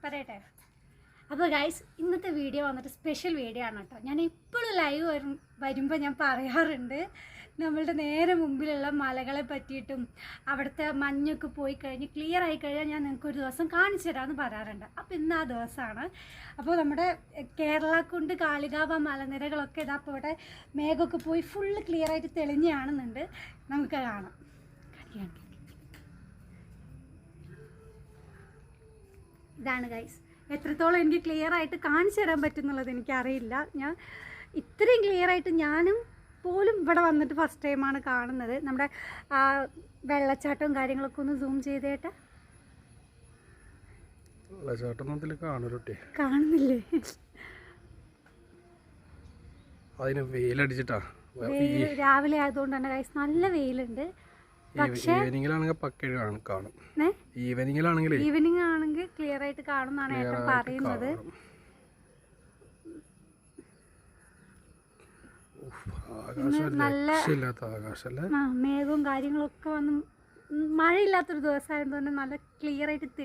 പറയട്ടെ. അപ്പോൾ ഗൈസ്, ഇന്നത്തെ വീഡിയോ വന്നിട്ട് സ്പെഷ്യൽ വീഡിയോ ആണ് കേട്ടോ. ഞാൻ എപ്പോഴും ലൈവ് വരുമ്പോൾ ഞാൻ പറയാറുണ്ട് നമ്മളുടെ നേരെ മുമ്പിലുള്ള മലകളെ പറ്റിയിട്ടും അവിടുത്തെ മഞ്ഞൊക്കെ പോയി കഴിഞ്ഞ് ക്ലിയർ ആയി കഴിഞ്ഞാൽ ഞാൻ നിങ്ങൾക്ക് ഒരു ദിവസം കാണിച്ചു തരാമെന്ന് പറയാറുണ്ട്. അപ്പോൾ ഇന്ന് ആ ദിവസമാണ്. അപ്പോൾ നമ്മുടെ കേരളക്കുണ്ട് കാളികാവ് മലനിരകളൊക്കെ ഇതാ അപ്പോൾ ഇവിടെ മേഘമൊക്കെ പോയി ഫുള്ള് ക്ലിയർ ആയിട്ട് തെളിഞ്ഞ് കാണുന്നുണ്ട്. നമുക്ക് കാണാം. ഇതാണ് ഗൈസ്. എത്രത്തോളം എനിക്ക് ക്ലിയർ ആയിട്ട് കാണിച്ചു തരാൻ പറ്റുന്നുള്ളത് എനിക്കറിയില്ല. ഞാൻ ഇത്രയും ക്ലിയർ ആയിട്ട് ഞാനും പോലും ഇവിടെ വന്നിട്ട് ഫസ്റ്റ് ടൈമാണ് കാണുന്നത്. നമ്മുടെ ആ വെള്ളച്ചാട്ടവും കാര്യങ്ങളൊക്കെ ഒന്ന് സൂം ചെയ്തേട്ടെ. കാണുന്നില്ലേ? രാവിലെ ആയതുകൊണ്ട് തന്നെ ഗൈസ് നല്ല വെയിലുണ്ട്. ഈവനിങ് ആണെങ്കിൽ ക്ലിയർ ആയിട്ട് കാണുന്നാണ് ഏട്ടൻ പറയുന്നത്. നല്ല മേഘവും കാര്യങ്ങളൊക്കെ വന്ന് മഴയില്ലാത്തൊരു ദിവസമായതുകൊണ്ട് നല്ല ക്ലിയർ ആയിട്ട്